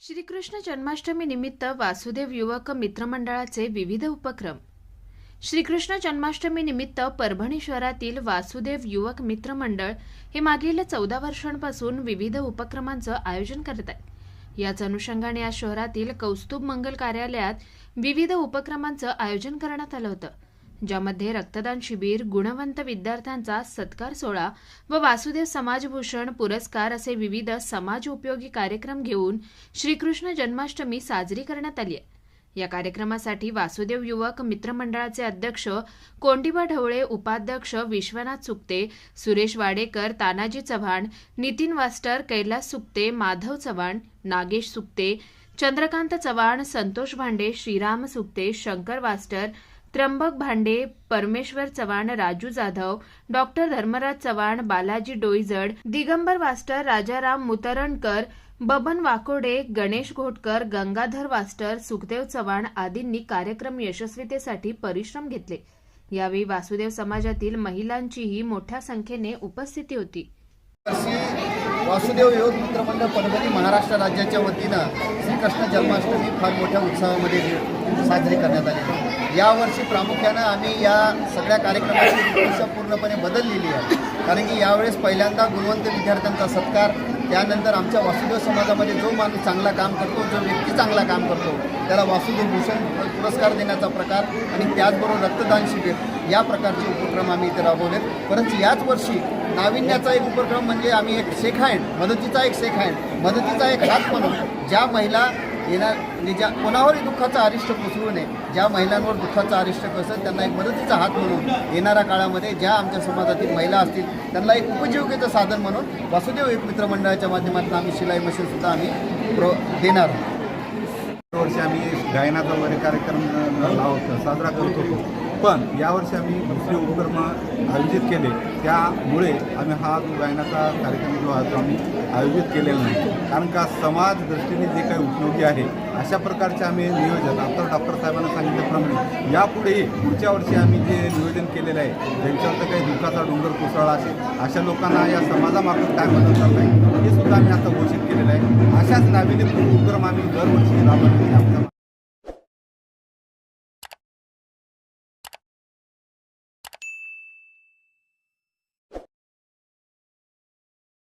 श्रीकृष्ण जन्माष्टमी निमित्त वासुदेव युवक मित्रमंडळाचे विविध उपक्रम। श्रीकृष्ण जन्माष्टमी निमित्त परभणी शहरातील वासुदेव युवक मित्रमंडळ हे मागील 14 वर्षांपासून विविध उपक्रमांचं आयोजन करत आहे। याच अनुषंगाने आज शहरातील कौस्तुभ मंगल कार्यालयात विविध उपक्रमांचं आयोजन करण्यात आलं होतं, ज्यामध्ये रक्तदान शिबिर, गुणवंत विद्यार्थ्यांचा सत्कार सोहळा व वासुदेव समाजभूषण पुरस्कार असे विविध समाज उपयोगी कार्यक्रम घेऊन श्रीकृष्ण जन्माष्टमी साजरी करण्यात आली आहे। या कार्यक्रमासाठी वासुदेव युवक मित्रमंडळाचे अध्यक्ष कोंडिबा ढवळे, उपाध्यक्ष विश्वनाथ सुक्ते, सुरेश वाडेकर, तानाजी चव्हाण, नितीन वास्टर, कैलास सुक्ते, माधव चव्हाण, नागेश सुक्ते, चंद्रकांत चव्हाण, संतोष भांडे, श्रीराम सुक्ते, शंकर वास्टर, त्र्यंबक भांडे, परमेश्वर चव्हाण, राजू जाधव, डॉक्टर धर्मराज चव्हाण, बालाजी डोईजड, दिगंबर वास्टर, राजाराम मुतरणकर, बबन वाकोडे, गणेश घोटकर, गंगाधर वास्टर, सुखदेव चव्हाण आदींनी कार्यक्रम यशस्वीतेसाठी परिश्रम घेतले। यावेळी वासुदेव समाजातील महिलांचीही मोठ्या संख्येने उपस्थिती होती। वासुदेव युवक मित्रमंडळ परभणी महाराष्ट्र राज्याच्या वतीनं श्रीकृष्ण जन्माष्टमी फार मोठ्या उत्साहामध्ये साजरी करण्यात आली। यावर्षी प्रामुख्यानं आम्ही या सगळ्या कार्यक्रमाची दिशा पूर्णपणे बदललेली आहे, कारण की यावेळेस पहिल्यांदा गुणवंत विद्यार्थ्यांचा सत्कार, त्यानंतर आमच्या वासुदेव समाजामध्ये जो माणूस चांगला काम करतो, जो व्यक्ती चांगला काम करतो त्याला वासुदेव भूषण पुरस्कार देण्याचा प्रकार आणि त्याचबरोबर रक्तदान शिबिर या प्रकारचे उपक्रम आम्ही इथे राबवलेत। परंतु याच वर्षी नाविन्याचा एक उपक्रम म्हणजे आम्ही एक शेक हँड, मदतीचा एक हात म्हणून ज्या महिला ज्या कोणावरही दुःखाचा अरिष्ट कोसळू नये, ज्या महिलांवर दुःखाचा अरिष्ट कोसळेल त्यांना एक मदतीचा हात म्हणून येणाऱ्या काळामध्ये ज्या आमच्या समाजातील महिला असतील त्यांना एक उपजीविकेचं साधन म्हणून वासुदेव युवक मित्रमंडळाच्या माध्यमातून आम्ही शिलाई मशीनसुद्धा आम्ही देणार आहोत। दरवर्षी आम्ही गायनाचा वगैरे कार्यक्रम साजरा करत होतो, पण यावर्षी आम्ही दुसरे उपक्रम आयोजित केले, त्यामुळे आम्ही हा जो गायनाचा कार्यक्रम जो आहे तो आम्ही आयोजित केलेला नाही, कारण का समाज दृष्टीने जे काही उपयोगी आहे अशा प्रकारचे आम्ही नियोजन आता डॉक्टर साहेबांना सांगितल्याप्रमाणे यापुढेही पुढच्या वर्षी आम्ही जे नियोजन केलेलं आहे, ज्यांच्यावर काही दुःखाचा डोंगर कोसळला असेल अशा लोकांना या समाजामार्फत काय मदत करता येईल हे सुद्धा आम्ही आता घोषित केलेलं आहे। अशाच नाविन्यपूर्ण उपक्रम आम्ही दरवर्षी राबवण्याचा